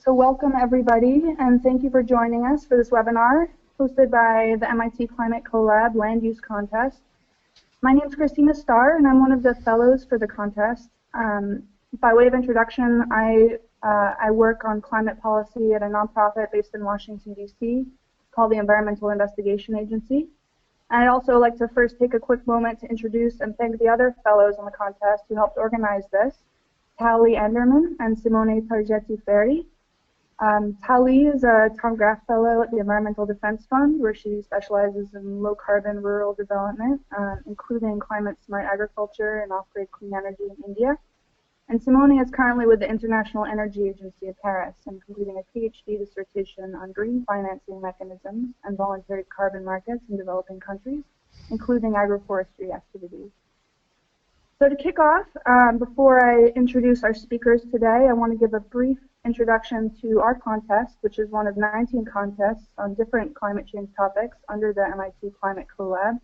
So welcome everybody, and thank you for joining us for this webinar hosted by the MIT Climate CoLab Land Use Contest. My name is Christina Starr, and I'm one of the fellows for the contest. By way of introduction, I work on climate policy at a nonprofit based in Washington, D.C. called the Environmental Investigation Agency. And I'd also like to first take a quick moment to introduce and thank the other fellows on the contest who helped organize this, Tali Enderman and Simone Targetti-Ferri. Tali is a Tom Graff Fellow at the Environmental Defense Fund, where she specializes in low-carbon rural development, including climate-smart agriculture and off-grid clean energy in India. And Simone is currently with the International Energy Agency in Paris and completing a PhD dissertation on green financing mechanisms and voluntary carbon markets in developing countries, including agroforestry activities. So to kick off, before I introduce our speakers today, I want to give a brief introduction to our contest, which is one of 19 contests on different climate change topics under the MIT Climate CoLab.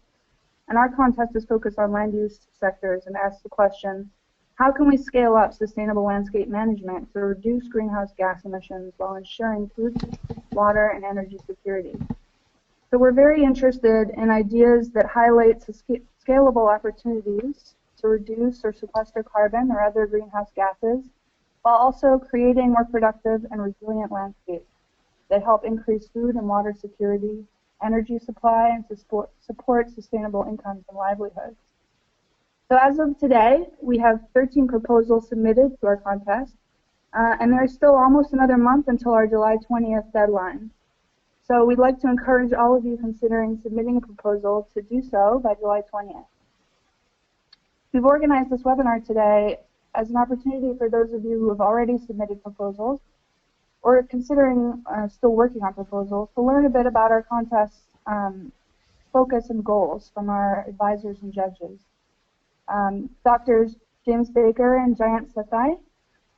And our contest is focused on land use sectors and asks the question, how can we scale up sustainable landscape management to reduce greenhouse gas emissions while ensuring food, water, and energy security? So we're very interested in ideas that highlight scalable opportunities to reduce or sequester carbon or other greenhouse gases, while also creating more productive and resilient landscapes that help increase food and water security, energy supply, and to support sustainable incomes and livelihoods. So as of today, we have 13 proposals submitted to our contest, and there is still almost another month until our July 20th deadline. So we'd like to encourage all of you considering submitting a proposal to do so by July 20th. We've organized this webinar today as an opportunity for those of you who have already submitted proposals or considering still working on proposals to learn a bit about our contest's focus and goals from our advisors and judges. Doctors James Baker and Jayant Sathaye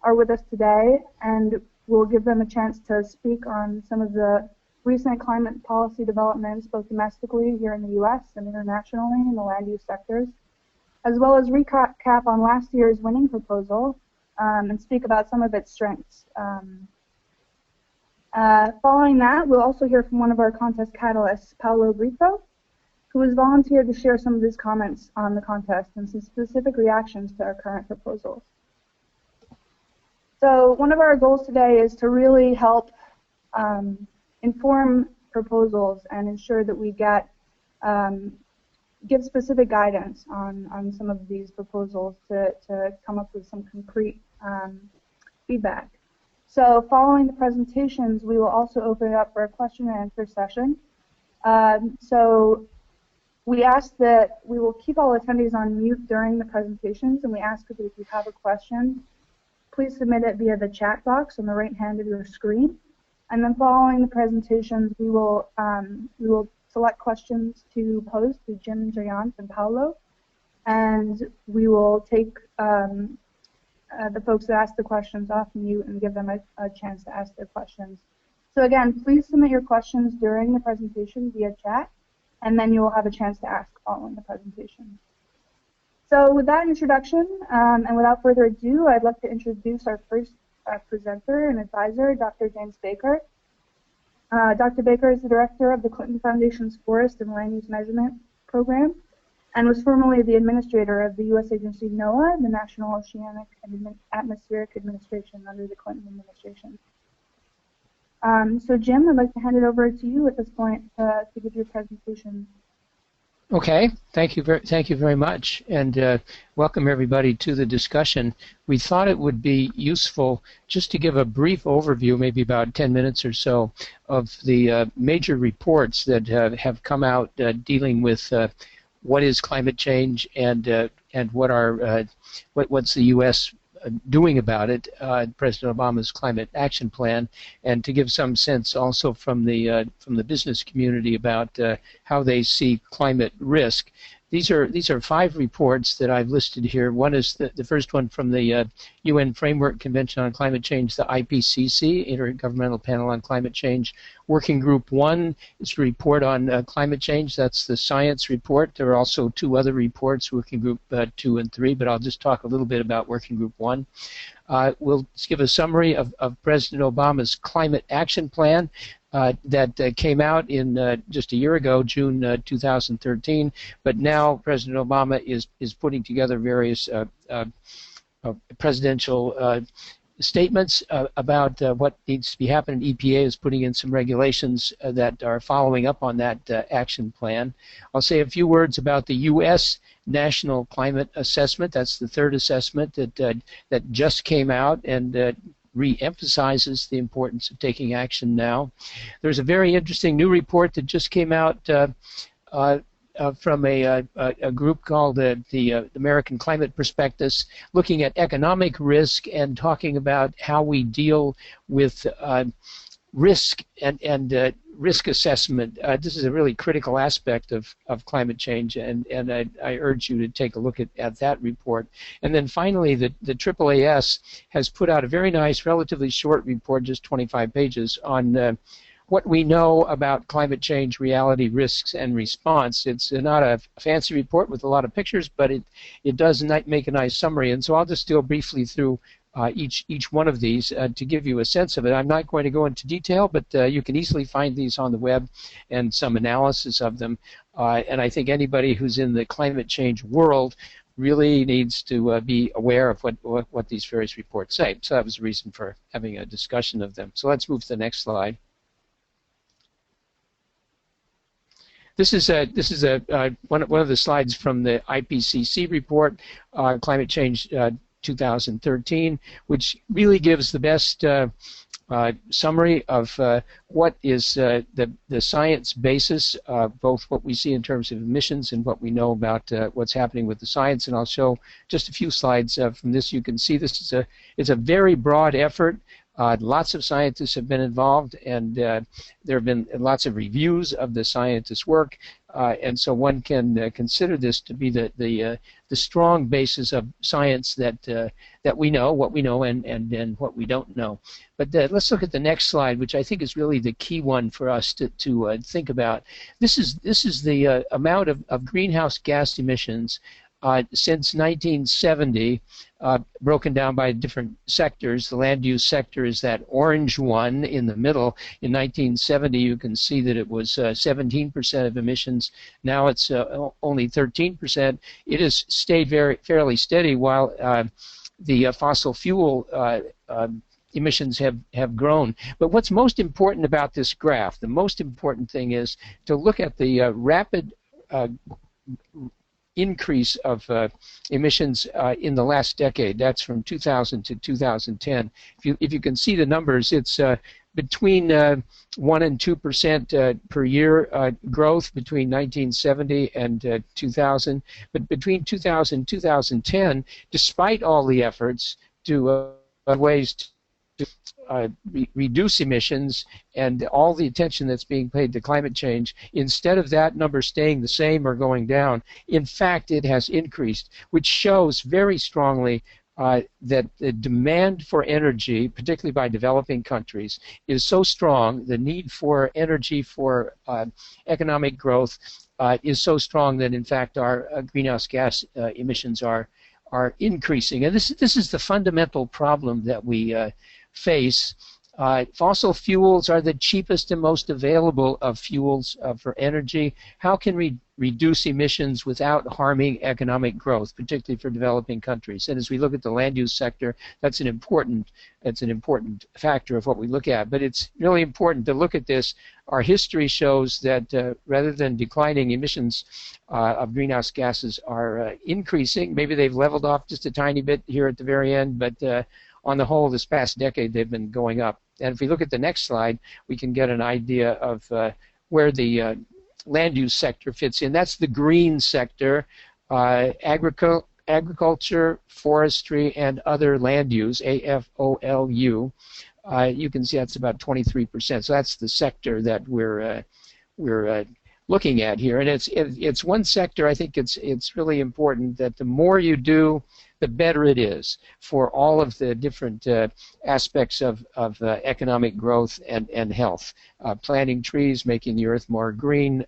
are with us today, and we'll give them a chance to speak on some of the recent climate policy developments, both domestically here in the U.S. and internationally in the land use sectors, as well as recap on last year's winning proposal and speak about some of its strengths. Following that, we'll also hear from one of our contest catalysts, Paolo Brito, who has volunteered to share some of his comments on the contest and some specific reactions to our current proposals. So one of our goals today is to really help inform proposals and ensure that we get give specific guidance on some of these proposals to come up with some concrete feedback. So following the presentations, we will also open it up for a question and answer session. So we ask that we will keep all attendees on mute during the presentations, and we ask that if you have a question, please submit it via the chat box on the right hand of your screen. And then following the presentations, we will select questions to pose to Jim, Jayant, and Paolo, and we will take the folks that ask the questions off mute and give them a chance to ask their questions. So again, please submit your questions during the presentation via chat, and then you will have a chance to ask following the presentation. So with that introduction, and without further ado, I'd like to introduce our first presenter and advisor, Dr. James Baker. Dr. Baker is the director of the Clinton Foundation's Forest and Land Use Measurement Program and was formerly the administrator of the U.S. agency NOAA, the National Oceanic and Atmospheric Administration under the Clinton administration. So Jim, I'd like to hand it over to you at this point to give your presentation. Okay, thank you very much, and welcome everybody to the discussion. We thought it would be useful just to give a brief overview, maybe about 10 minutes or so, of the major reports that have come out dealing with what is climate change and what's the U.S. doing about it, President Obama's climate action plan, and to give some sense also from the business community about how they see climate risk. These are 5 reports that I've listed here. One is the first one from the UN Framework Convention on Climate Change, the IPCC, Intergovernmental Panel on Climate Change. Working Group 1 is a report on climate change. That's the science report. There are also 2 other reports, Working Group 2 and 3, but I'll just talk a little bit about Working Group 1. We'll give a summary of President Obama's climate action plan that came out in just a year ago, June 2013. But now President Obama is putting together various presidential statements about what needs to be happening. EPA is putting in some regulations that are following up on that action plan. I'll say a few words about the U.S. National Climate Assessment. That's the third assessment that just came out and re-emphasizes the importance of taking action now. There's a very interesting new report that just came out from a group called the American Climate Prospectus, looking at economic risk and talking about how we deal with risk and risk assessment. This is a really critical aspect of climate change, and I urge you to take a look at that report. And then finally, the AAAS has put out a very nice, relatively short report, just 25 pages, on what we know about climate change, reality, risks, and response. It's not a fancy report with a lot of pictures, but it does make a nice summary. And so I'll just go briefly through each one of these to give you a sense of it. I'm not going to go into detail, but you can easily find these on the web and some analysis of them. And I think anybody who's in the climate change world really needs to be aware of what these various reports say. So that was the reason for having a discussion of them. So let's move to the next slide. This is one of the slides from the IPCC report, Climate Change 2013, which really gives the best summary of what is the science basis, both what we see in terms of emissions and what we know about what's happening with the science. And I'll show just a few slides from this. You can see this is a very broad effort. Lots of scientists have been involved, and there have been lots of reviews of the scientists' work, and so one can consider this to be the strong basis of science that we know, what we know, and what we don't know. But let's look at the next slide, which I think is really the key one for us to think about. This is the amount of greenhouse gas emissions since 1970, broken down by different sectors. The land use sector is that orange one in the middle. In 1970, you can see that it was 17% of emissions. Now it's only 13%. It has stayed fairly steady, while the fossil fuel emissions have grown. But what's most important about this graph, the most important thing is to look at the rapid increase of emissions in the last decade. That's from 2000 to 2010. If you can see the numbers, it's between 1 and 2% per year growth between 1970 and 2000. But between 2000 and 2010, despite all the efforts to ways to reduce emissions and all the attention that's being paid to climate change, instead of that number staying the same or going down, in fact it has increased, which shows very strongly that the demand for energy, particularly by developing countries, is so strong, the need for energy for economic growth is so strong that in fact our greenhouse gas emissions are increasing. And this is the fundamental problem that we face. Fossil fuels are the cheapest and most available of fuels for energy. How can we reduce emissions without harming economic growth, particularly for developing countries? And as we look at the land use sector, that's an important factor of what we look at. But it's really important to look at this. Our history shows that rather than declining, emissions of greenhouse gases are increasing. Maybe they've leveled off just a tiny bit here at the very end, but on the whole, this past decade, they've been going up. And if we look at the next slide, we can get an idea of where the land use sector fits in. That's the green sector, agriculture, forestry, and other land use, AFOLU. You can see that's about 23%. So that's the sector that we're looking at here, and it's one sector. I think it's really important that the more you do, the better it is for all of the different aspects of economic growth and health. Planting trees, making the earth more green,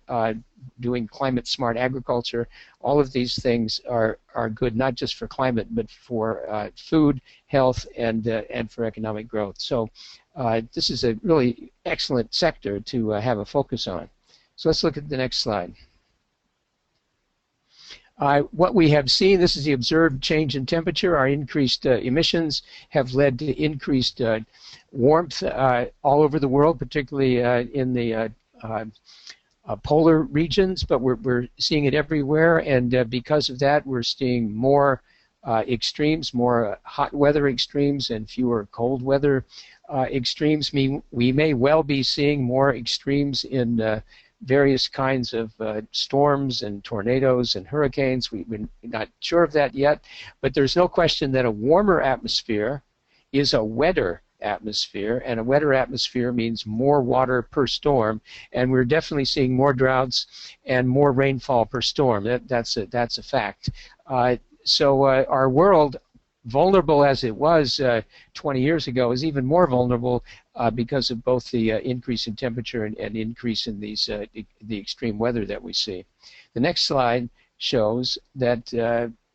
doing climate-smart agriculture, all of these things are good not just for climate but for food, health, and for economic growth. So this is a really excellent sector to have a focus on. So let's look at the next slide. What we have seen, this is the observed change in temperature. Our increased emissions have led to increased warmth all over the world, particularly in the polar regions, but we're seeing it everywhere, and because of that we're seeing more extremes, more hot weather extremes and fewer cold weather extremes. We may well be seeing more extremes in various kinds of storms and tornadoes and hurricanes. We're not sure of that yet, but there's no question that a warmer atmosphere is a wetter atmosphere, and a wetter atmosphere means more water per storm, and we're definitely seeing more droughts and more rainfall per storm. That's a fact. So our world, vulnerable as it was 20 years ago, is even more vulnerable because of both the increase in temperature and increase in these the extreme weather that we see. The next slide shows that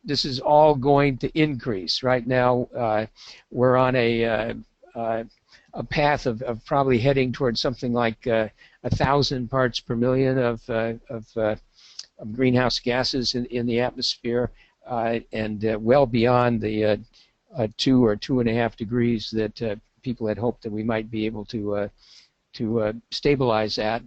this is all going to increase. Right now we're on a path of probably heading towards something like 1,000 parts per million of greenhouse gases in the atmosphere, and well beyond the 2 or 2.5 degrees that people had hoped that we might be able to stabilize at,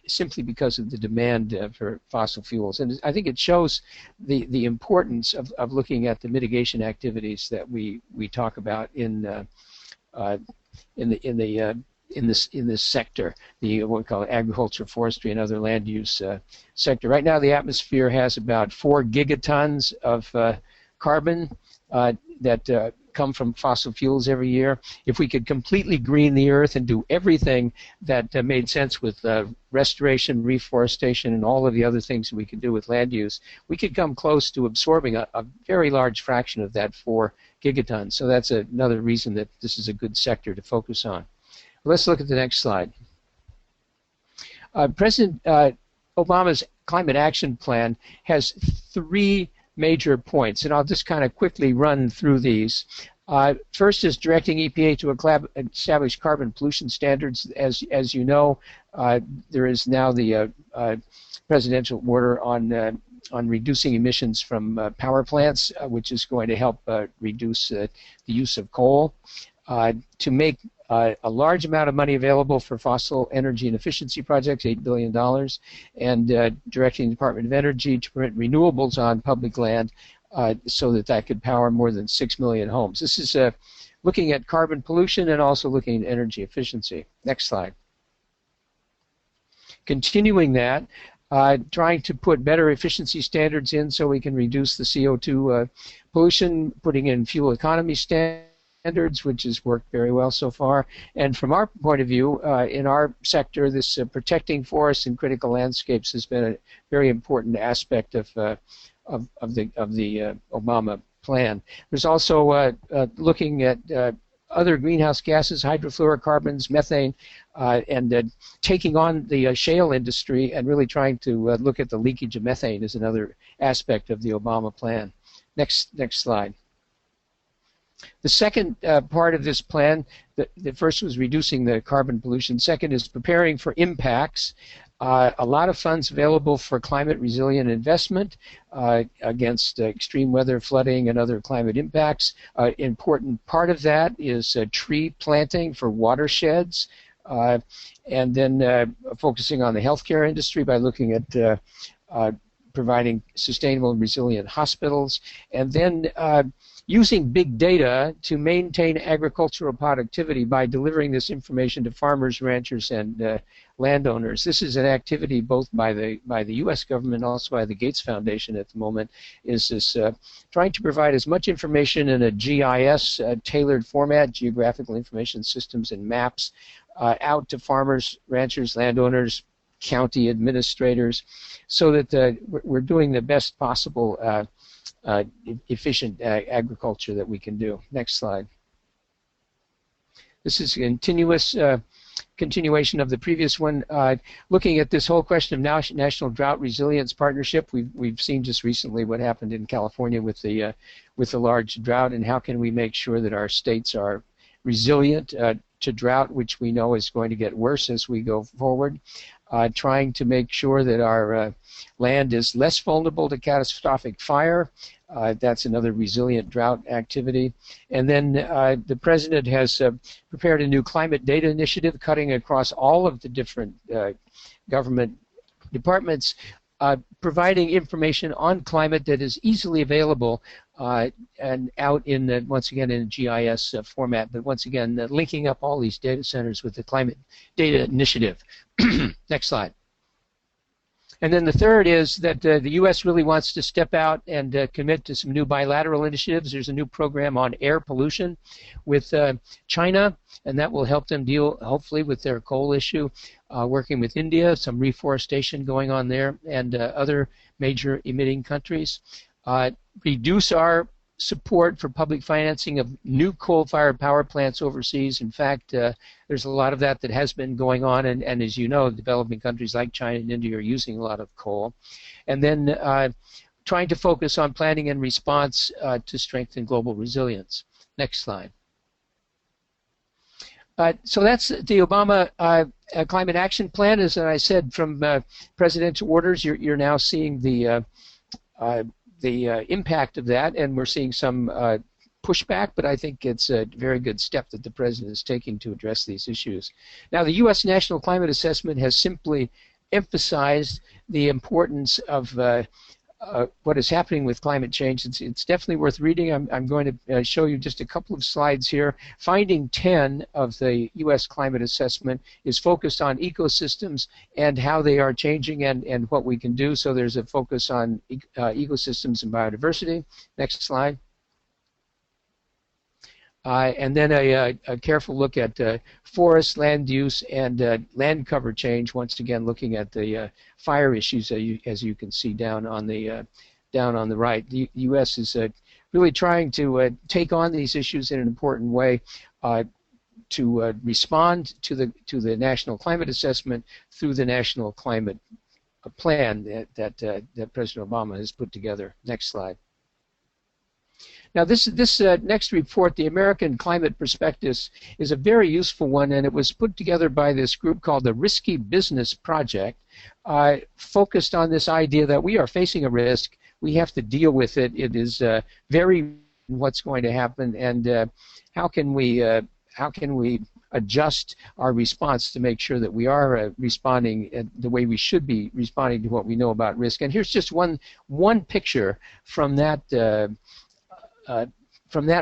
simply because of the demand for fossil fuels. And I think it shows the importance of looking at the mitigation activities that we talk about in this sector, what we call agriculture, forestry, and other land use sector. Right now, the atmosphere has about 4 gigatons of carbon that come from fossil fuels every year. If we could completely green the earth and do everything that made sense with restoration, reforestation, and all of the other things that we could do with land use, we could come close to absorbing a very large fraction of that 4 gigatons. So that's another reason that this is a good sector to focus on. Let's look at the next slide. President Obama's Climate Action Plan has 3 major points, and I'll just kind of quickly run through these. First is directing EPA to establish carbon pollution standards. As you know, there is now the presidential order on reducing emissions from power plants, which is going to help reduce the use of coal. To make a large amount of money available for fossil energy and efficiency projects, $8 billion, and directing the Department of Energy to permit renewables on public land so that could power more than 6 million homes. This is looking at carbon pollution and also looking at energy efficiency. Next slide. Continuing that, trying to put better efficiency standards in so we can reduce the CO2 pollution, putting in fuel economy standards, which has worked very well so far. And from our point of view, in our sector, this protecting forests and critical landscapes has been a very important aspect of the Obama plan. There's also looking at other greenhouse gases, hydrofluorocarbons, methane, and taking on the shale industry and really trying to look at the leakage of methane is another aspect of the Obama plan. Next slide. The second part of this plan, the first was reducing the carbon pollution. Second is preparing for impacts. A lot of funds available for climate resilient investment against extreme weather, flooding, and other climate impacts. Important part of that is tree planting for watersheds, and then focusing on the healthcare industry by looking at providing sustainable and resilient hospitals, and then using big data to maintain agricultural productivity by delivering this information to farmers, ranchers, and landowners. This is an activity both by the U.S. government and also by the Gates Foundation at the moment, is this trying to provide as much information in a GIS tailored format, geographical information systems and maps, out to farmers, ranchers, landowners, county administrators, so that we're doing the best possible efficient agriculture that we can do. Next slide. This is a continuation of the previous one, looking at this whole question of National Drought Resilience Partnership. We've seen just recently what happened in California with the large drought, and how can we make sure that our states are resilient to drought, which we know is going to get worse as we go forward. Trying to make sure that our land is less vulnerable to catastrophic fire. That's another resilient drought activity. And then the President has prepared a new climate data initiative cutting across all of the different government departments, providing information on climate that is easily available and out in the, once again, in a GIS format, but once again linking up all these data centers with the climate data initiative. Next slide. And then the third is that the U.S. really wants to step out and commit to some new bilateral initiatives. There's a new program on air pollution with China, and that will help them deal, hopefully, with their coal issue. Working with India, some reforestation going on there, and other major emitting countries. Reduce our support for public financing of new coal-fired power plants overseas. In fact, there's a lot of that has been going on, and as you know, developing countries like China and India are using a lot of coal. And then trying to focus on planning and response to strengthen global resilience. Next slide. So that's the Obama Climate Action Plan. As I said, from presidential orders, you're now seeing the impact of that, and we're seeing some pushback, but I think it's a very good step that the President is taking to address these issues. Now, the U.S. National Climate Assessment has simply emphasized the importance of what is happening with climate change. It's definitely worth reading. I'm going to show you just a couple of slides here. Finding 10 of the U.S. Climate Assessment is focused on ecosystems and how they are changing and what we can do. So there's a focus on ecosystems and biodiversity. Next slide. And then a careful look at forest land use and land cover change. Once again, looking at the fire issues, as you can see down on the right. The U.S. is really trying to take on these issues in an important way to respond to the National Climate Assessment through the National Climate Plan that President Obama has put together. Next slide. Now, this next report, the American Climate Prospectus, is a very useful one, and it was put together by this group called the Risky Business Project, focused on this idea that we are facing a risk. We have to deal with it. It is very what's going to happen, and how can we adjust our response to make sure that we are responding the way we should be responding to what we know about risk. And here's just one picture from that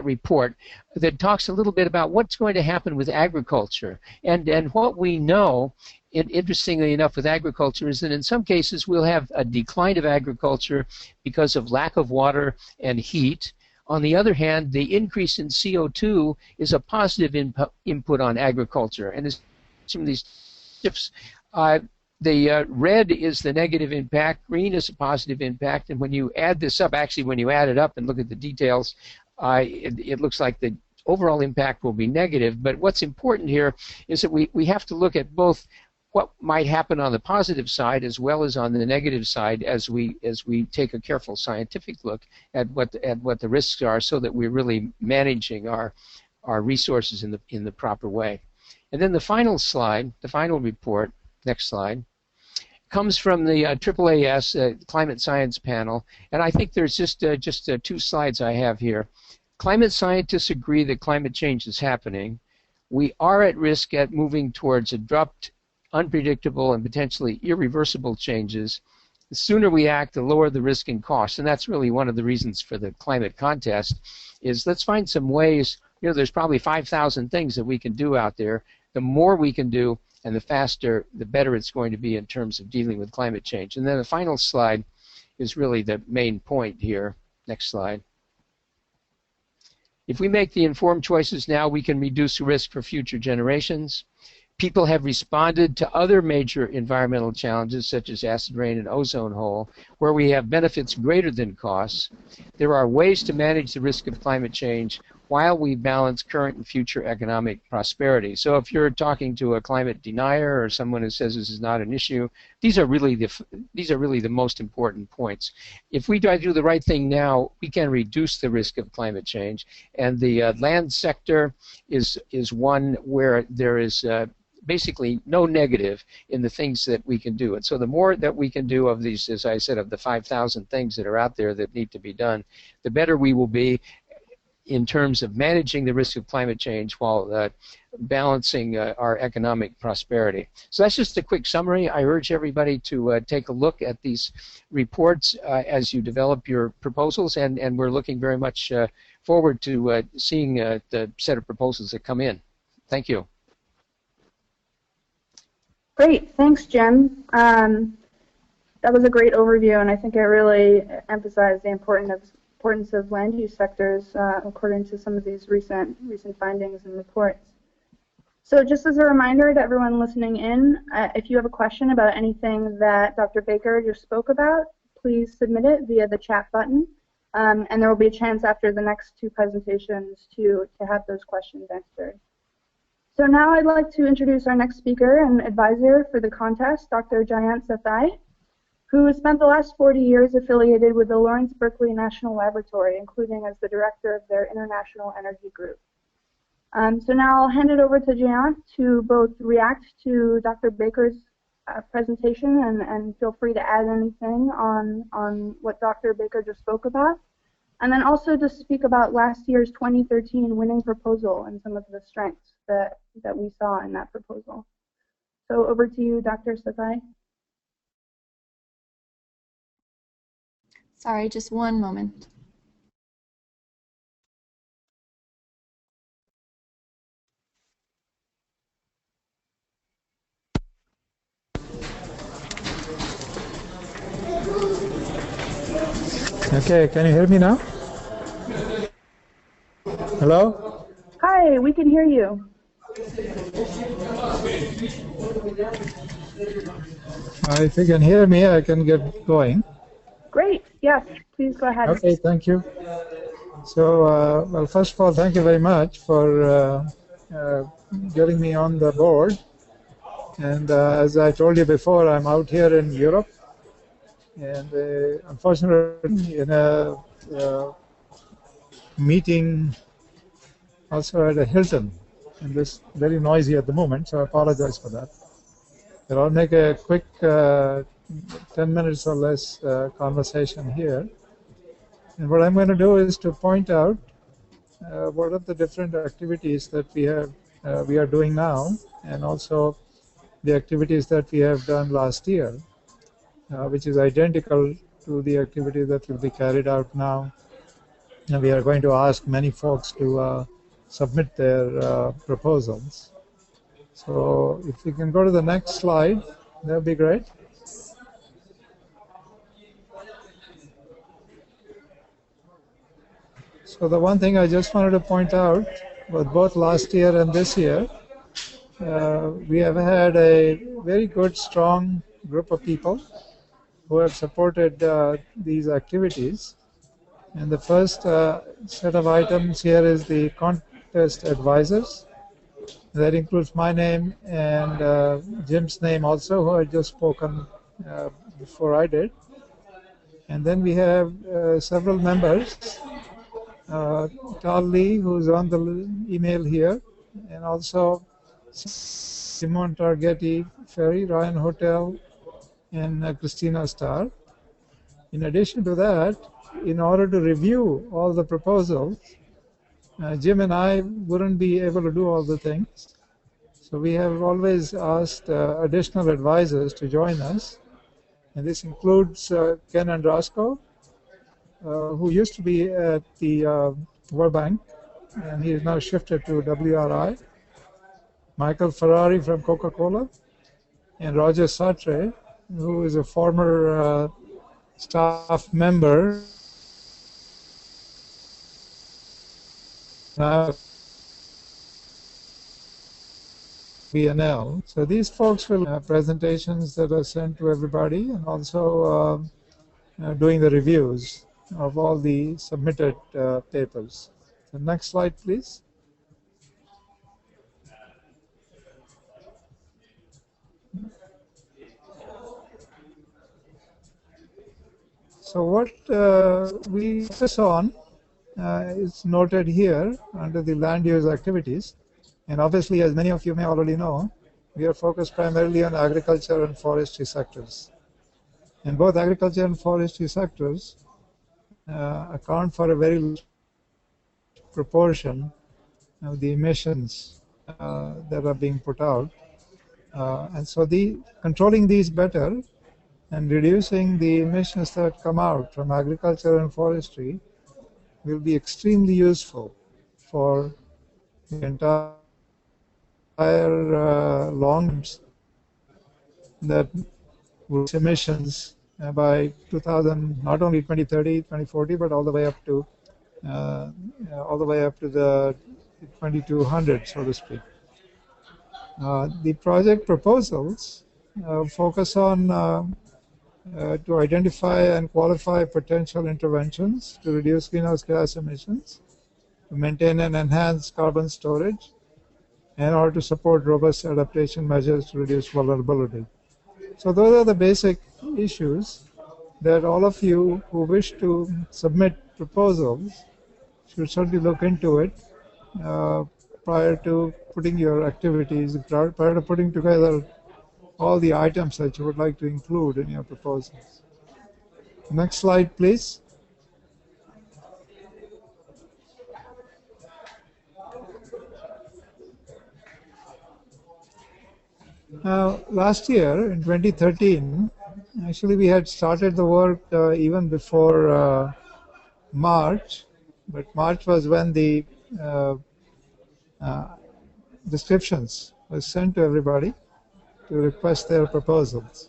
report that talks a little bit about what's going to happen with agriculture. And what we know, interestingly enough, with agriculture is that in some cases we'll have a decline of agriculture because of lack of water and heat. On the other hand, the increase in CO2 is a positive input on agriculture. And as some of these shifts, the red is the negative impact, green is a positive impact, and when you add this up, actually when you add it up and look at the details, it looks like the overall impact will be negative. But what's important here is that we have to look at both what might happen on the positive side as well as on the negative side as we take a careful scientific look at what the risks are, so that we're really managing our resources in the proper way. And then the final slide, the final report. Next slide. Comes from the AAAS Climate Science Panel, and I think there's just 2 slides I have here. Climate scientists agree that climate change is happening. We are at risk at moving towards abrupt, unpredictable, and potentially irreversible changes. The sooner we act, the lower the risk and cost, and that's really one of the reasons for the climate contest. Is let's find some ways. You know, there's probably 5,000 things that we can do out there. The more we can do, and the faster, the better it's going to be in terms of dealing with climate change. And then the final slide is really the main point here. Next slide. If we make the informed choices now, we can reduce the risk for future generations. People have responded to other major environmental challenges such as acid rain and ozone hole, where we have benefits greater than costs. There are ways to manage the risk of climate change while we balance current and future economic prosperity. So if you're talking to a climate denier or someone who says this is not an issue, these are really the most important points. If we try to do the right thing now, we can reduce the risk of climate change. And the land sector is one where there is basically no negative in the things that we can do. And so the more that we can do of these, as I said, of the 5,000 things that are out there that need to be done, the better we will be in terms of managing the risk of climate change while balancing our economic prosperity. So that's just a quick summary. I urge everybody to take a look at these reports as you develop your proposals, and we're looking very much forward to seeing the set of proposals that come in. Thank you. Great, thanks, Jim. That was a great overview, and I think it really emphasized the importance of land use sectors according to some of these recent findings and reports. So just as a reminder to everyone listening in, if you have a question about anything that Dr. Baker just spoke about, please submit it via the chat button, and there will be a chance after the next two presentations to have those questions answered. So now I'd like to introduce our next speaker and advisor for the contest, Dr. Jayant Sathaye, who has spent the last 40 years affiliated with the Lawrence Berkeley National Laboratory, including as the director of their International Energy Group. So now I'll hand it over to Jayant to both react to Dr. Baker's presentation and feel free to add anything on what Dr. Baker just spoke about, and then also to speak about last year's 2013 winning proposal and some of the strengths that we saw in that proposal. So over to you, Dr. Sathaye. Sorry, just one moment. Okay, can you hear me now? Hello? Hi, we can hear you. If you can hear me, I can get going. Great, yes, please go ahead. Okay, thank you. So, well, first of all, thank you very much for getting me on the board. And as I told you before, I'm out here in Europe. And unfortunately, in a meeting also at a Hilton, and it's very noisy at the moment, so I apologize for that. But I'll make a quick 10 minutes or less conversation here. And what I'm going to do is to point out what are the different activities that we are doing now, and also the activities that we have done last year, which is identical to the activity that will be carried out now. And we are going to ask many folks to submit their proposals. So if we can go to the next slide, that would be great. So the one thing I just wanted to point out with both last year and this year, we have had a very good, strong group of people who have supported these activities. And the first set of items here is the contest advisors. That includes my name and Jim's name also, who had just spoken before I did. And then we have several members, Tal Lee, who's on the email here, and also Simon Targetti, Ferry, Ryan Hotel, and Christina Starr. In addition to that, in order to review all the proposals, Jim and I wouldn't be able to do all the things. So we have always asked additional advisors to join us. And this includes Ken Andrasco, who used to be at the World Bank, and he is now shifted to WRI. Michael Ferrari from Coca-Cola, and Roger Sathaye, who is a former staff member. VNL. So these folks will have presentations that are sent to everybody, and also doing the reviews of all the submitted papers. The next slide, please. So what we focus on is noted here under the land use activities. And obviously, as many of you may already know, we are focused primarily on agriculture and forestry sectors. And both agriculture and forestry sectors account for a very large proportion of the emissions that are being put out. And so controlling these better and reducing the emissions that come out from agriculture and forestry will be extremely useful for the entire long terms that will emissions by 2000, not only 2030, 2040, but all the way up to the 2200, so to speak. The project proposals focus on to identify and qualify potential interventions to reduce greenhouse gas emissions, to maintain and enhance carbon storage, and or to support robust adaptation measures to reduce vulnerability. So those are the basic issues that all of you who wish to submit proposals should certainly look into it prior to putting your activities, prior to putting together all the items that you would like to include in your proposals. Next slide, please. Now, last year, in 2013, actually we had started the work even before March, but March was when the descriptions were sent to everybody to request their proposals.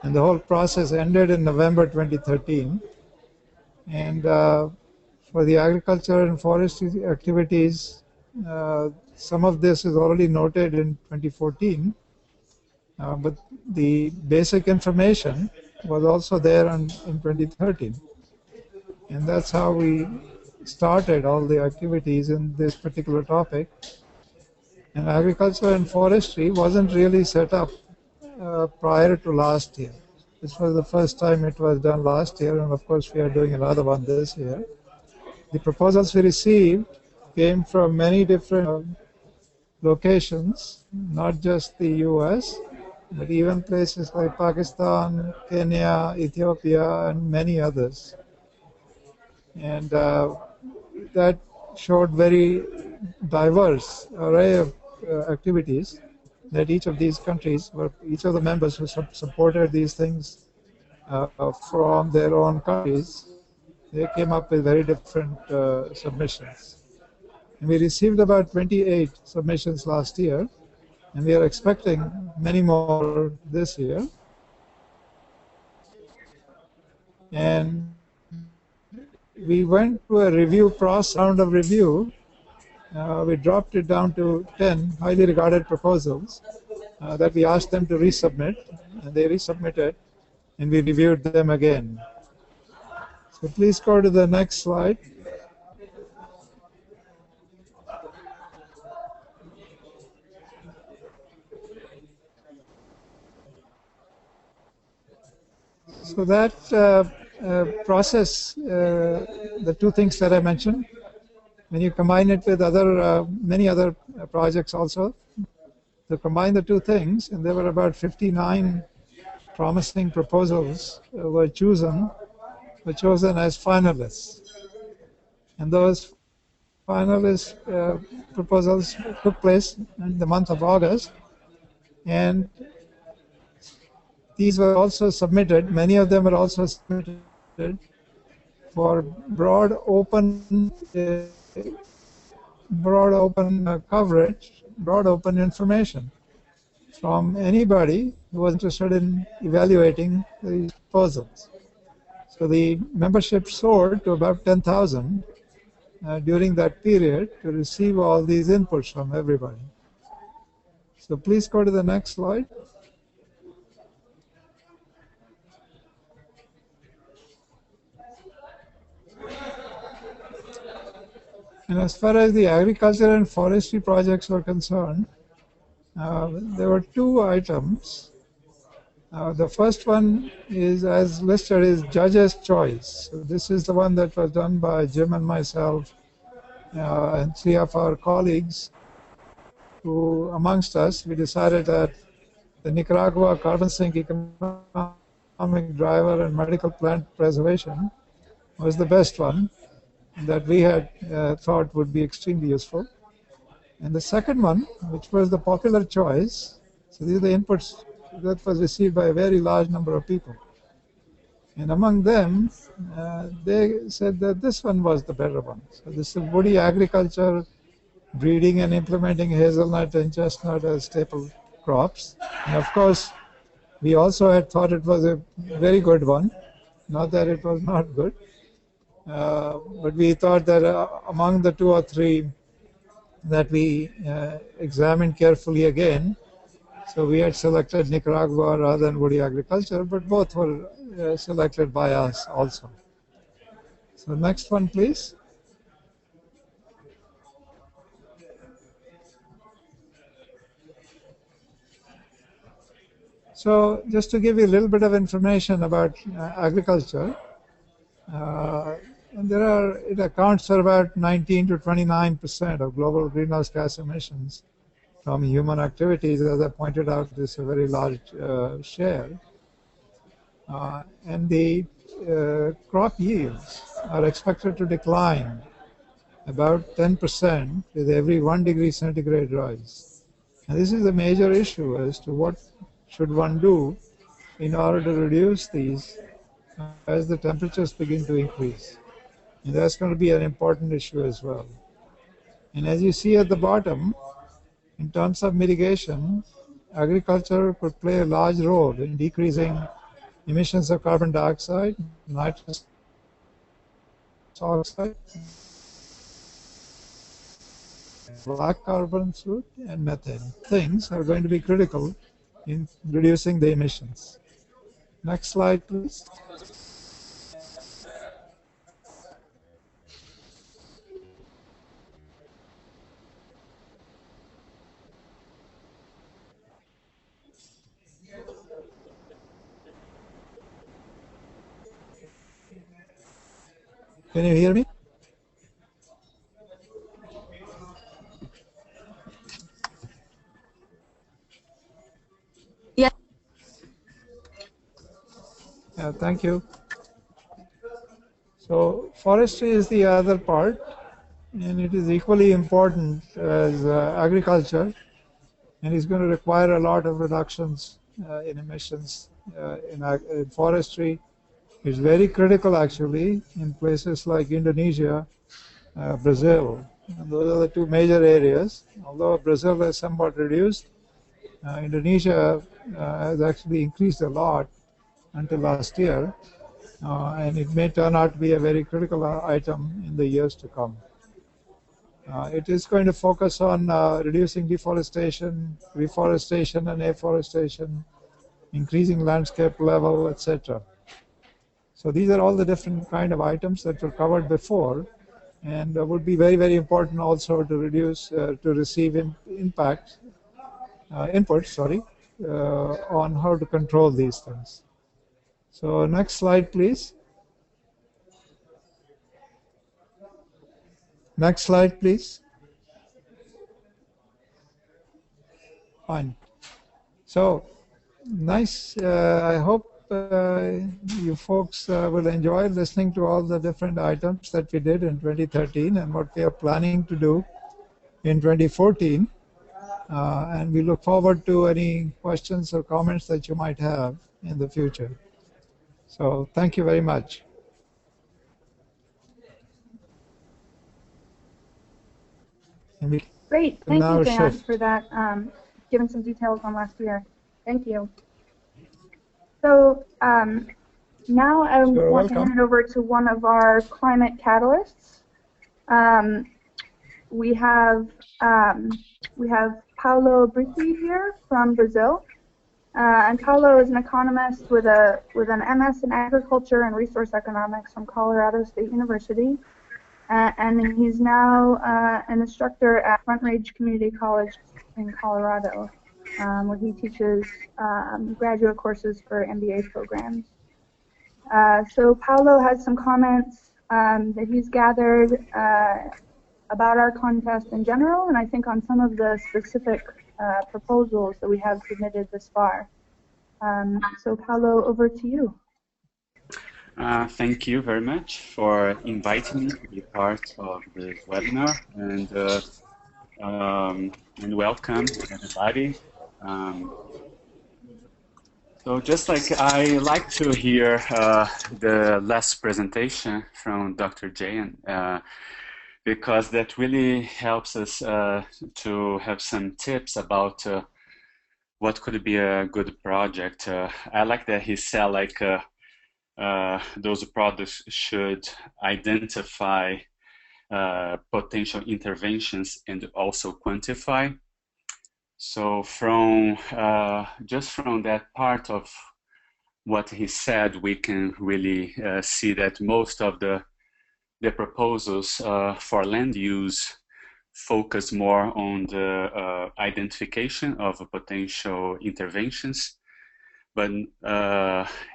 And the whole process ended in November 2013. And for the agriculture and forestry activities, some of this is already noted in 2014, but the basic information was also there in 2013. And that's how we started all the activities in this particular topic. And agriculture and forestry wasn't really set up prior to last year. This was the first time it was done last year, and of course we are doing another one this year. The proposals we received came from many different locations, not just the US, but even places like Pakistan, Kenya, Ethiopia, and many others. And that showed very diverse array of activities that each of these countries, each of the members who supported these things from their own countries, they came up with very different submissions. And we received about 28 submissions last year, and we are expecting many more this year. And we went through a review process, round of review. We dropped it down to 10 highly regarded proposals that we asked them to resubmit, and they resubmitted, and we reviewed them again. So please go to the next slide. So that process, the two things that I mentioned, when you combine it with many other projects also, to combine the two things, and there were about 59 promising proposals were chosen as finalists. And those finalist proposals took place in the month of August, and these were also submitted, many of them were also submitted for broad open coverage, broad open information from anybody who was interested in evaluating these proposals. So the membership soared to about 10,000 during that period to receive all these inputs from everybody. So please go to the next slide. And as far as the agriculture and forestry projects were concerned, there were two items. The first one is, as listed, is Judge's Choice. So this is the one that was done by Jim and myself and three of our colleagues who, amongst us, we decided that the Nicaragua carbon sink economic driver and medical plant preservation was the best one that we had thought would be extremely useful. And the second one, which was the popular choice, so these are the inputs that was received by a very large number of people. And among them, they said that this one was the better one. So this is woody agriculture, breeding and implementing hazelnut and chestnut as staple crops. And of course, we also had thought it was a very good one, not that it was not good. But we thought that among the two or three that we examined carefully again, so we had selected Nicaragua rather than woody agriculture, but both were selected by us also. So next one, please. So just to give you a little bit of information about agriculture, and it accounts for about 19 to 29% of global greenhouse gas emissions from human activities. As I pointed out, this is a very large share. And the crop yields are expected to decline about 10% with every 1 degree centigrade rise. And this is a major issue as to what should one do in order to reduce these as the temperatures begin to increase. And that's going to be an important issue as well. And as you see at the bottom, in terms of mitigation, agriculture could play a large role in decreasing emissions of carbon dioxide, nitrous oxide, black carbon soot, and methane. Things are going to be critical in reducing the emissions. Next slide, please. Can you hear me? Yeah. Yeah, thank you. So forestry is the other part, and it is equally important as agriculture, and it's going to require a lot of reductions in emissions in forestry. It's very critical actually in places like Indonesia, Brazil. And those are the two major areas. Although Brazil has somewhat reduced, Indonesia has actually increased a lot until last year, and it may turn out to be a very critical item in the years to come. It is going to focus on reducing deforestation, reforestation and afforestation, increasing landscape level, etc. So these are all the different kind of items that were covered before, and would be very, very important also to reduce, to receive inputs, on how to control these things. So next slide, please. Next slide, please. Fine. So nice. I hope you folks will enjoy listening to all the different items that we did in 2013 and what we are planning to do in 2014. And we look forward to any questions or comments that you might have in the future. So thank you very much. Great. Thank you, Jayant, for that, giving some details on last year. Thank you. So now I want to hand it over to one of our climate catalysts. We have Paulo Britti here from Brazil. And Paulo is an economist with an MS in agriculture and resource economics from Colorado State University. And he's now an instructor at Front Range Community College in Colorado, where he teaches graduate courses for MBA programs. So Paulo has some comments that he's gathered about our contest in general, and I think on some of the specific proposals that we have submitted this far. So Paulo, over to you. Thank you very much for inviting me to be part of this webinar, and welcome everybody. So just like I like to hear the last presentation from Dr. Jayant, because that really helps us to have some tips about what could be a good project. I like that he said like those products should identify potential interventions and also quantify. So from just from that part of what he said, we can really see that most of the proposals for land use focus more on the identification of potential interventions, but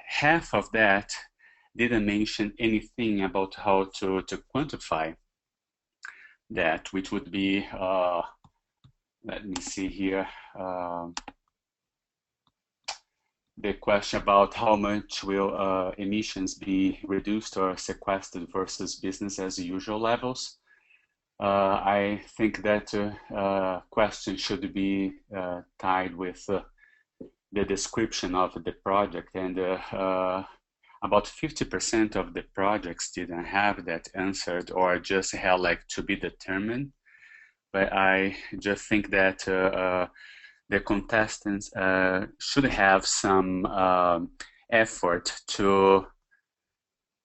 half of that didn't mention anything about how to quantify that, which would be, let me see here, the question about how much will emissions be reduced or sequestered versus business as usual levels. I think that question should be tied with the description of the project, and about 50% of the projects didn't have that answered or just had like to be determined. But I just think that the contestants should have some effort to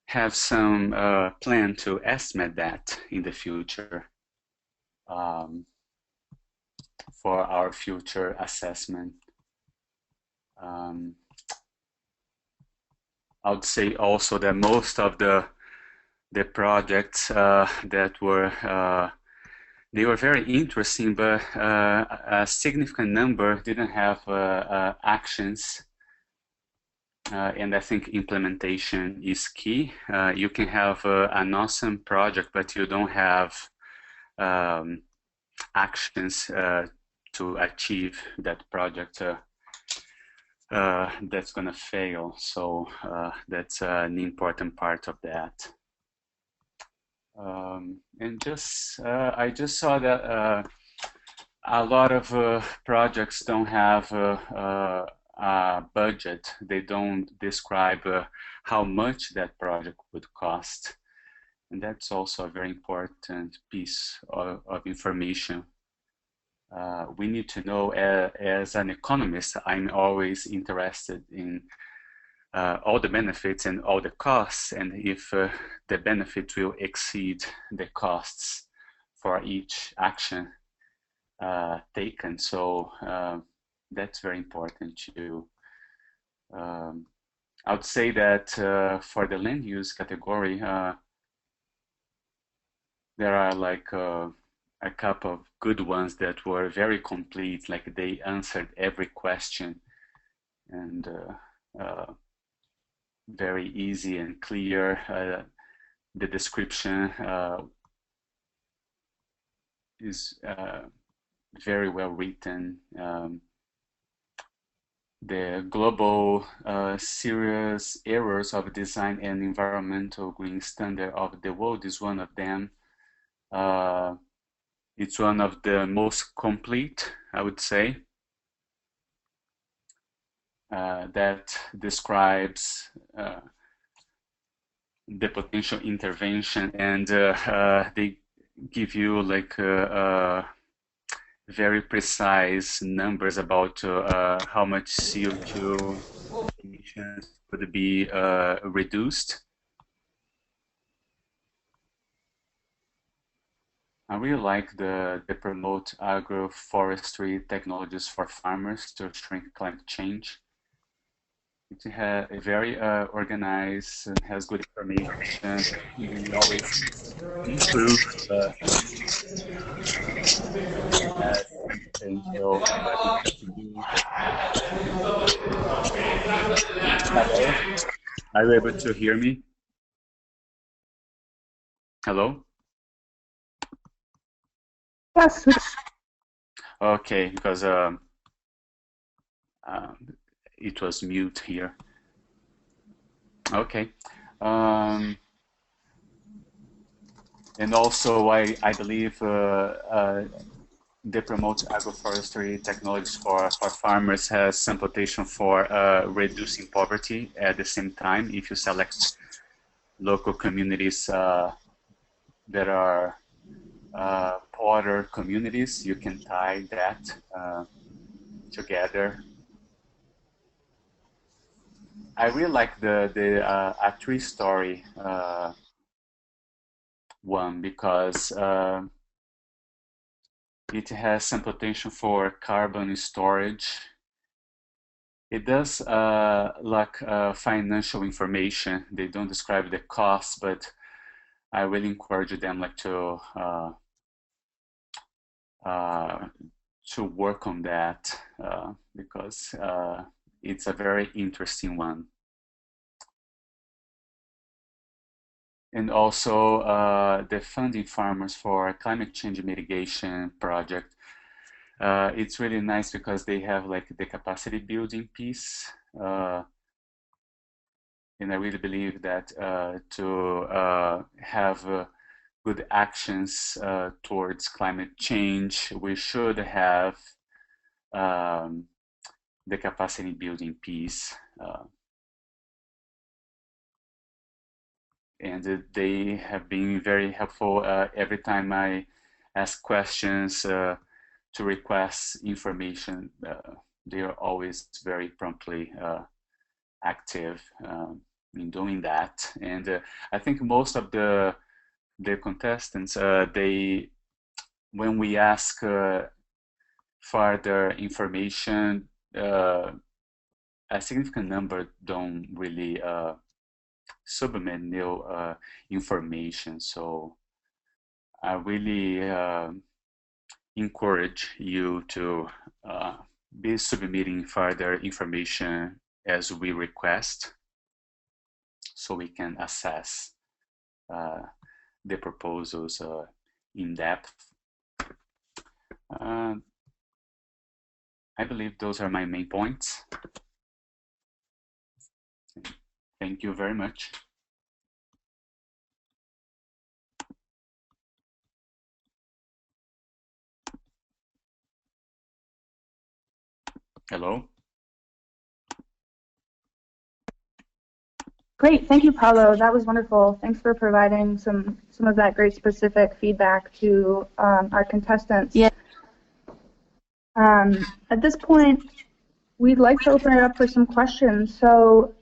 have some plan to estimate that in the future for our future assessment. I would say also that most of the projects that were they were very interesting, but a significant number didn't have actions, and I think implementation is key. You can have an awesome project, but you don't have actions to achieve that project. That's going to fail. So that's an important part of that. And just I just saw that a lot of projects don't have a budget. They don't describe how much that project would cost, and that's also a very important piece of information. We need to know, as an economist, I'm always interested in all the benefits and all the costs, and if the benefit will exceed the costs for each action taken. So that's very important too. I would say that for the land use category, there are like a couple of good ones that were very complete, like they answered every question, and very easy and clear. The description is very well written. The global serious errors of design and environmental green standard of the world is one of them. It's one of the most complete, I would say, that describes the potential intervention, and they give you like very precise numbers about how much CO2 emissions could be reduced. I really like the promote agroforestry technologies for farmers to shrink climate change. It has a very organized and has good information. We always improve as potential what we have to do. Hello, are you able to hear me? Hello? Yes. Okay, because it was mute here. Okay. And also, I believe they promote agroforestry technologies for farmers has some potential for reducing poverty at the same time. If you select local communities that are poorer communities, you can tie that together. I really like the a tree story one because it has some potential for carbon storage. It does lack financial information. They don't describe the costs, but I really encourage them to work on that because it's a very interesting one. And also the funding farmers for climate change mitigation project. It's really nice because they have like the capacity building piece. And I really believe that to have good actions towards climate change, we should have the capacity building piece. And they have been very helpful every time I ask questions to request information. They are always very promptly active in doing that. And I think most of the contestants, when we ask further information, a significant number don't really submit new information. So I really encourage you to be submitting further information as we request, so we can assess the proposals in depth. I believe those are my main points. Thank you very much. Hello? Great, thank you, Paulo. That was wonderful. Thanks for providing some of that great specific feedback to our contestants. Yeah. At this point, we'd like to open it up for some questions. So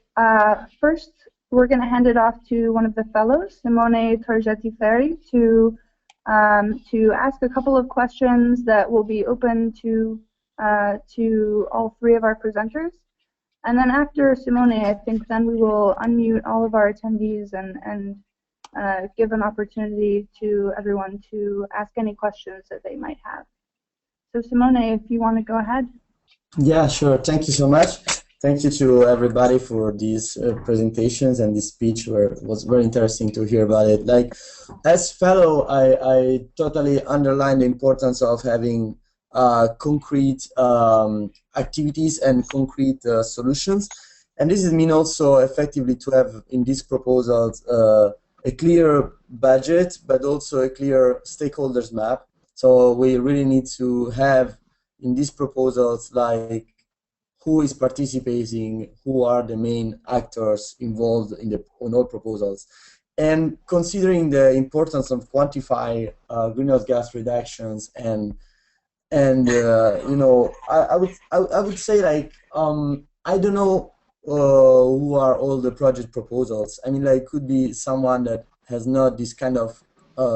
first, we're going to hand it off to one of the fellows, Simone Torgetti-Ferri, to ask a couple of questions that will be open to all three of our presenters. And then after Simone, I think then we will unmute all of our attendees and give an opportunity to everyone to ask any questions that they might have. So Simone, if you want to go ahead. Yeah, sure. Thank you so much. Thank you to everybody for these presentations and this speech, where it was very interesting to hear about it. Like, as fellow, I totally underline the importance of having concrete activities and concrete solutions. And this means also effectively to have in these proposals a clear budget, but also a clear stakeholders map. So we really need to have in these proposals, like, who is participating, who are the main actors involved in all proposals. And considering the importance of quantify greenhouse gas reductions and you know, I would say, like, I don't know who are all the project proposals. I mean, like, could be someone that has not this kind of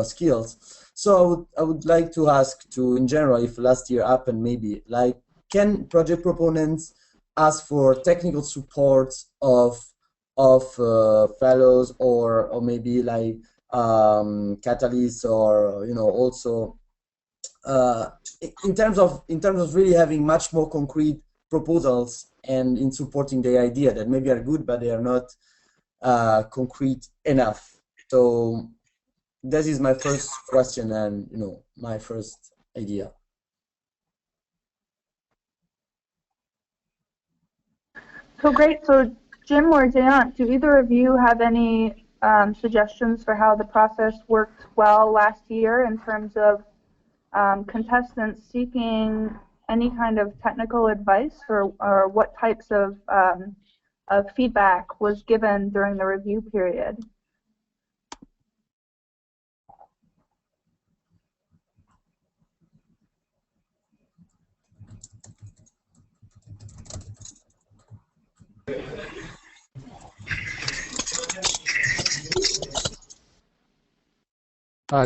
skills. So I would like to ask to, in general, if last year happened, maybe, like, can project proponents ask for technical support of fellows, or maybe like catalysts, or also in terms of really having much more concrete proposals and in supporting the idea that maybe are good but they are not concrete enough. So that is my first question and my first idea. So great. So Jim or Jayant, do either of you have any suggestions for how the process worked well last year in terms of contestants seeking any kind of technical advice, or what types of feedback was given during the review period?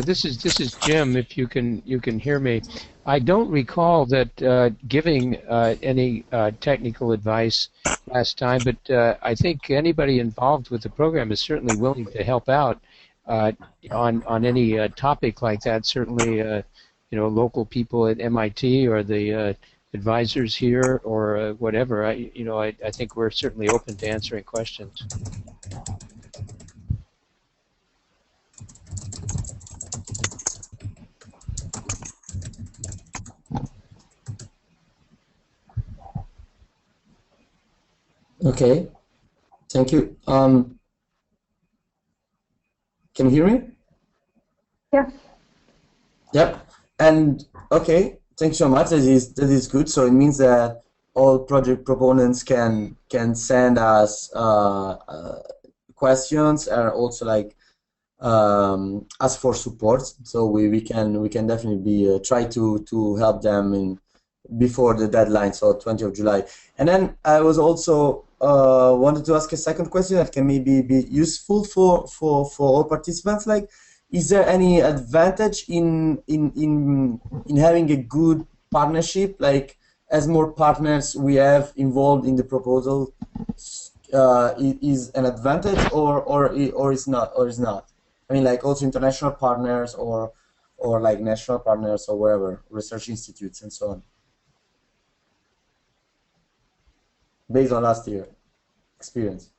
This is Jim. If you can hear me, I don't recall that giving any technical advice last time, but I think anybody involved with the program is certainly willing to help out on any topic like that. Certainly, local people at MIT or the advisors here or whatever. I think we're certainly open to answering questions. Okay, thank you. Can you hear me? Yes. Yep. And okay, thanks so much. That is good. So it means that all project proponents can send us questions, and also like ask for support. So we can definitely try to help them before the deadline, so 20th of July. And then I was also wanted to ask a second question that can maybe be useful for all participants. Like, is there any advantage in having a good partnership? Like, as more partners we have involved in the proposal, is an advantage, or is not, I mean, like also international partners or like national partners or wherever, research institutes and so on, based on last year experience.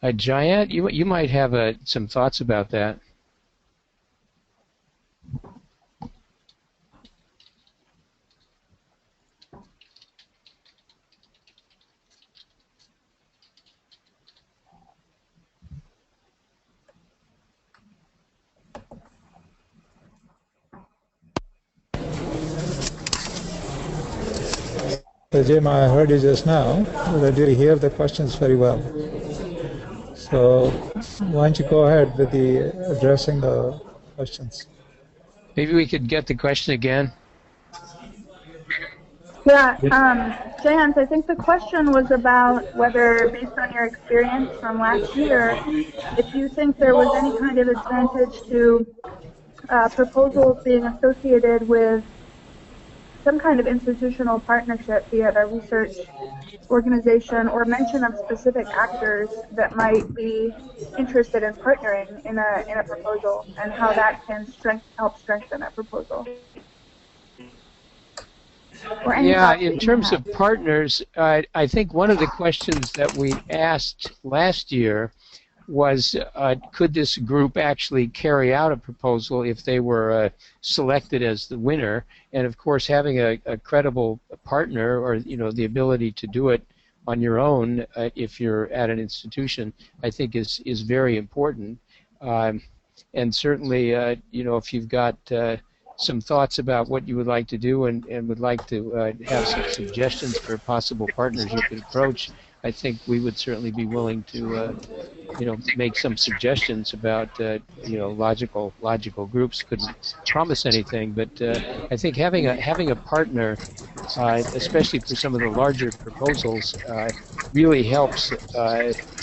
Jayant, you might have some thoughts about that. So Jim, I heard you just now, but I didn't hear the questions very well. So why don't you go ahead with addressing the questions? Maybe we could get the question again. Yeah, Jayant, I think the question was about whether, based on your experience from last year, if you think there was any kind of advantage to proposals being associated with some kind of institutional partnership, be it a research organization or mention of specific actors that might be interested in partnering in a proposal, and how that can help strengthen that proposal. Yeah, in terms of partners, I think one of the questions that we asked last year was, could this group actually carry out a proposal if they were selected as the winner? And of course, having a credible partner, or the ability to do it on your own if you're at an institution, I think is very important. And certainly, if you've got some thoughts about what you would like to do and would like to have some suggestions for possible partners you could approach, I think we would certainly be willing to make some suggestions about logical groups. Couldn't promise anything, but I think having a partner, especially for some of the larger proposals, really helps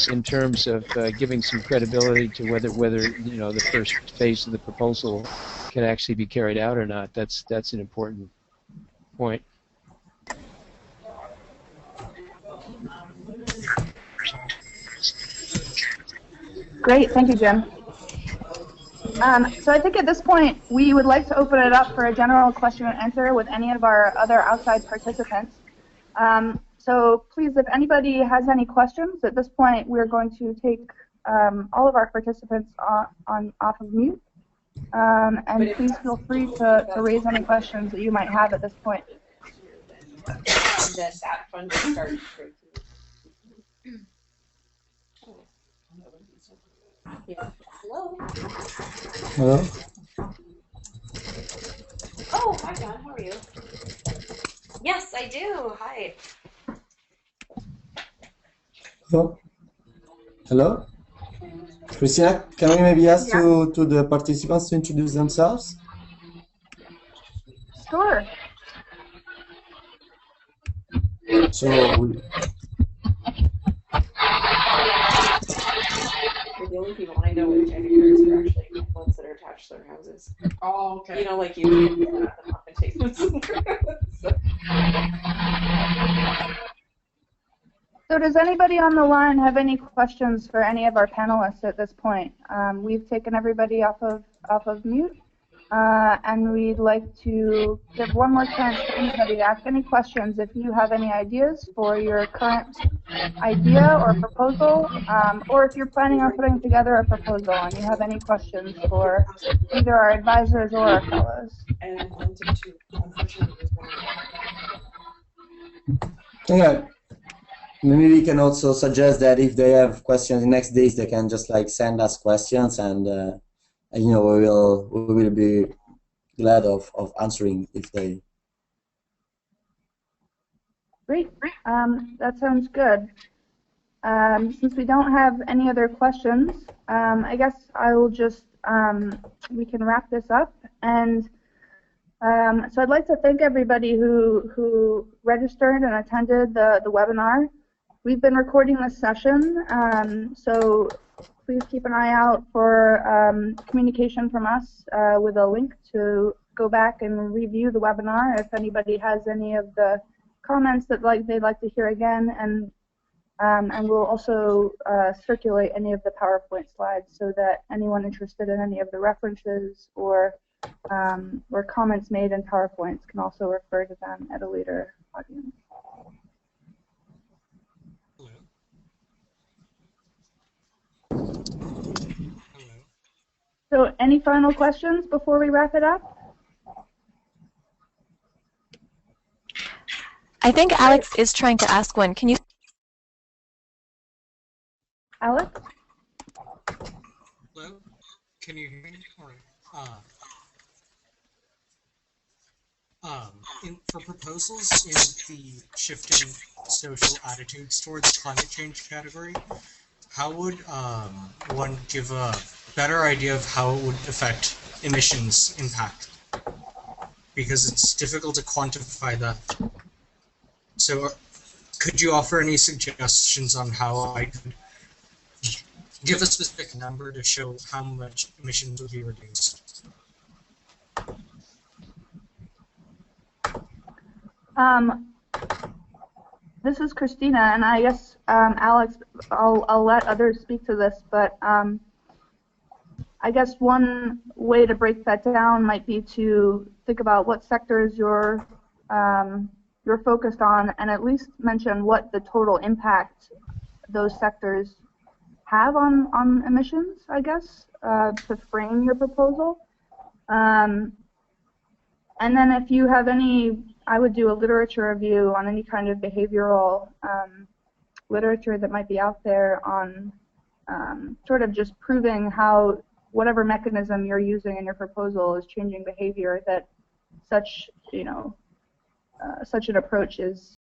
in terms of giving some credibility to whether the first phase of the proposal can actually be carried out or not. That's an important point. Great, thank you, Jim. So I think at this point we would like to open it up for a general question and answer with any of our other outside participants. So please, if anybody has any questions, at this point we're going to take all of our participants off of mute. And please feel free to raise any questions that you might have at this point. Hello. Hello. Oh, hi John, how are you? Yes, I do. Hi. Hello. Hello. Christina, can we maybe ask to the participants to introduce themselves? Sure. So The only people I know with janitors are actually ones that are attached to their houses. Oh, okay. You know, like you can them up and take them somewhere. So does anybody on the line have any questions for any of our panelists at this point? We've taken everybody off of mute, and we'd like to give one more chance to anybody to ask any questions if you have any ideas for your current idea or proposal, or if you're planning on putting together a proposal and you have any questions for either our advisors or our fellows. yeah. Maybe we can also suggest that if they have questions the next days, they can just like send us questions, and we will be glad of answering if they. Great. That sounds good. Since we don't have any other questions, I guess I will just we can wrap this up. And so I'd like to thank everybody who registered and attended the webinar. We've been recording this session, so please keep an eye out for communication from us with a link to go back and review the webinar if anybody has any of the comments that they'd like to hear again, and we'll also circulate any of the PowerPoint slides so that anyone interested in any of the references or comments made in PowerPoints can also refer to them at a later audience. So any final questions before we wrap it up? I think Alex is trying to ask one. Can you? Alex? Hello? Can you hear me? For proposals in the shifting social attitudes towards climate change category, how would one give a better idea of how it would affect emissions impact? Because it's difficult to quantify that. So could you offer any suggestions on how I could give a specific number to show how much emissions would be reduced? This is Christina, and I guess Alex, I'll let others speak to this, but I guess one way to break that down might be to think about what sectors you're focused on, and at least mention what the total impact those sectors have on emissions, I guess, to frame your proposal. And then if you have any, I would do a literature review on any kind of behavioral literature that might be out there on sort of just proving how whatever mechanism you're using in your proposal is changing behavior, that such, such an approach is